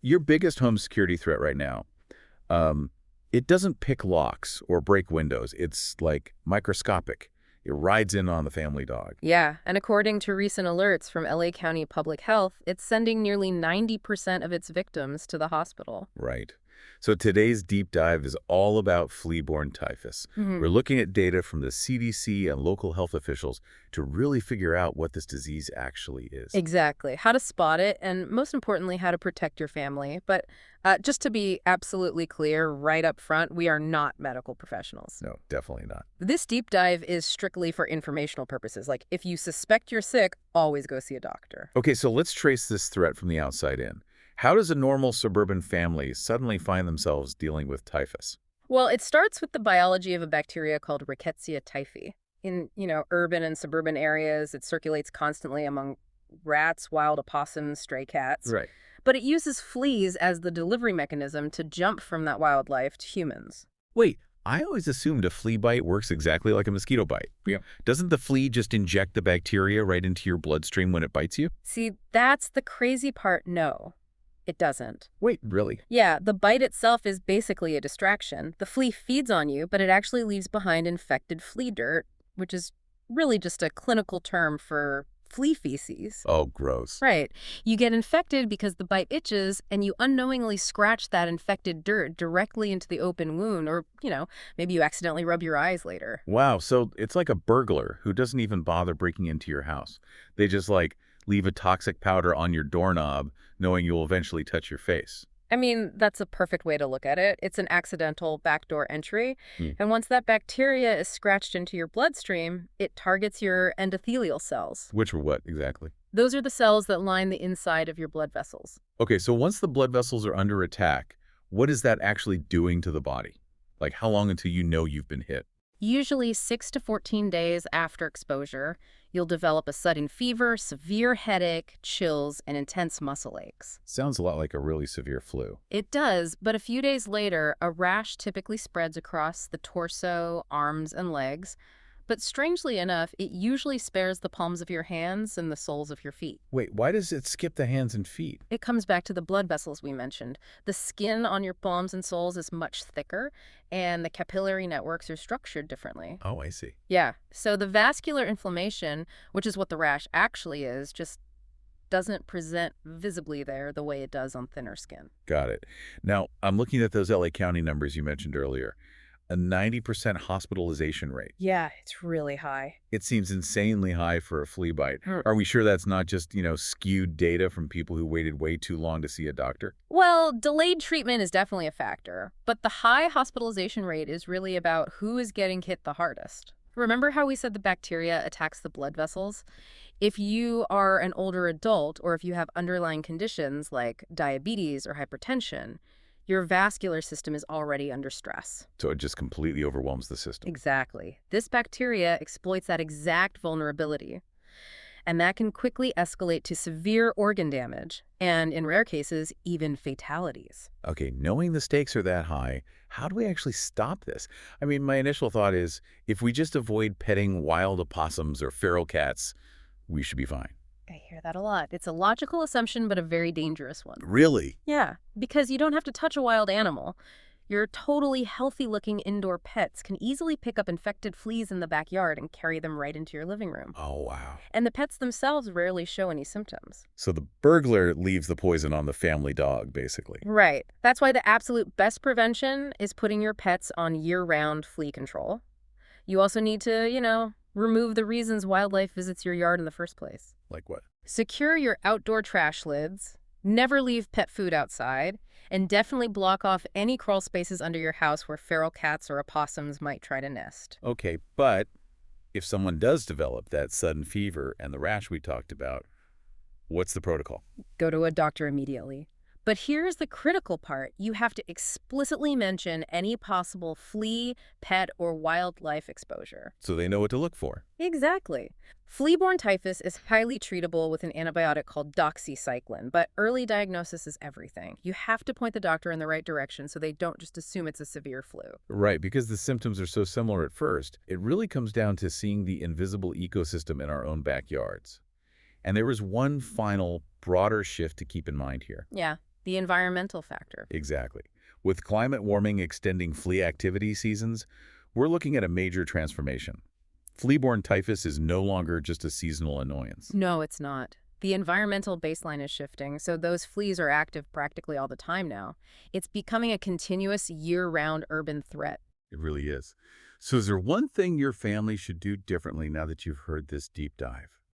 your biggest home security threat right now, it doesn't pick locks or break windows. It's like microscopic. It rides in on the family dog. Yeah, and according to recent alerts from LA County Public Health, it's sending nearly 90% of its victims to the hospital. Right. So today's deep dive is all about flea-borne typhus. Hmm. We're looking at data from the CDC and local health officials to really figure out what this disease actually is. Exactly. How to spot it, and most importantly, how to protect your family. But just to be absolutely clear right up front, we are not medical professionals. No, definitely not. This deep dive is strictly for informational purposes. Like, if you suspect you're sick, always go see a doctor. Okay, so let's trace this threat from the outside in. How does a normal suburban family suddenly find themselves dealing with typhus? Well, it starts with the biology of a bacteria called Rickettsia typhi. In, urban and suburban areas, it circulates constantly among rats, wild opossums, stray cats. Right. But it uses fleas as the delivery mechanism to jump from that wildlife to humans. Wait, I always assumed a flea bite works exactly like a mosquito bite. Yeah. Doesn't the flea just inject the bacteria right into your bloodstream when it bites you? See, that's the crazy part. No, it doesn't. Wait, really? Yeah, the bite itself is basically a distraction. The flea feeds on you, but it actually leaves behind infected flea dirt, which is really just a clinical term for flea feces. Oh, gross. Right. You get infected because the bite itches, and you unknowingly scratch that infected dirt directly into the open wound, or, maybe you accidentally rub your eyes later. Wow, so it's like a burglar who doesn't even bother breaking into your house. They just, leave a toxic powder on your doorknob, knowing you'll eventually touch your face. I mean, that's a perfect way to look at it. It's an accidental backdoor entry. Hmm. And once that bacteria is scratched into your bloodstream, it targets your endothelial cells. Which were what, exactly? Those are the cells that line the inside of your blood vessels. Okay, so once the blood vessels are under attack, what is that actually doing to the body? Like, how long until you know you've been hit? Usually 6 to 14 days after exposure, you'll develop a sudden fever, severe headache, chills, and intense muscle aches. Sounds a lot like a really severe flu. It does, but a few days later, a rash typically spreads across the torso, arms, and legs. But strangely enough, it usually spares the palms of your hands and the soles of your feet. Wait, why does it skip the hands and feet? It comes back to the blood vessels we mentioned. The skin on your palms and soles is much thicker, and the capillary networks are structured differently. Oh, I see. Yeah, so the vascular inflammation, which is what the rash actually is, just doesn't present visibly there the way it does on thinner skin. Got it. Now, I'm looking at those LA County numbers you mentioned earlier. A 90% hospitalization rate. Yeah, it's really high. It seems insanely high for a flea bite. Hmm. Are we sure that's not just, skewed data from people who waited way too long to see a doctor? Well, delayed treatment is definitely a factor, but the high hospitalization rate is really about who is getting hit the hardest. Remember how we said the bacteria attacks the blood vessels? If you are an older adult, or if you have underlying conditions like diabetes or hypertension, your vascular system is already under stress. So it just completely overwhelms the system. Exactly. This bacteria exploits that exact vulnerability. And that can quickly escalate to severe organ damage, and in rare cases, even fatalities. Okay, knowing the stakes are that high, how do we actually stop this? I mean, my initial thought is, if we just avoid petting wild opossums or feral cats, we should be fine. I hear that a lot. It's a logical assumption, but a very dangerous one. Really? Yeah, because you don't have to touch a wild animal. Your totally healthy-looking indoor pets can easily pick up infected fleas in the backyard and carry them right into your living room. Oh, wow. And the pets themselves rarely show any symptoms. So the burglar leaves the poison on the family dog, basically. Right. That's why the absolute best prevention is putting your pets on year-round flea control. You also need to, remove the reasons wildlife visits your yard in the first place. Like what? Secure your outdoor trash lids, never leave pet food outside, and definitely block off any crawl spaces under your house where feral cats or opossums might try to nest. Okay, but if someone does develop that sudden fever and the rash we talked about, what's the protocol? Go to a doctor immediately. But here's the critical part. You have to explicitly mention any possible flea, pet, or wildlife exposure. So they know what to look for. Exactly. Flea-borne typhus is highly treatable with an antibiotic called doxycycline, but early diagnosis is everything. You have to point the doctor in the right direction so they don't just assume it's a severe flu. Right, because the symptoms are so similar at first, it really comes down to seeing the invisible ecosystem in our own backyards. And there is one final, broader shift to keep in mind here. Yeah. The environmental factor. Exactly. With climate warming extending flea activity seasons, we're looking at a major transformation. Flea-Borne typhus is no longer just a seasonal annoyance. No, it's not. The environmental baseline is shifting, so those fleas are active practically all the time now. It's becoming a continuous year-round urban threat. It really is. So is there one thing your family should do differently now that you've heard this deep dive?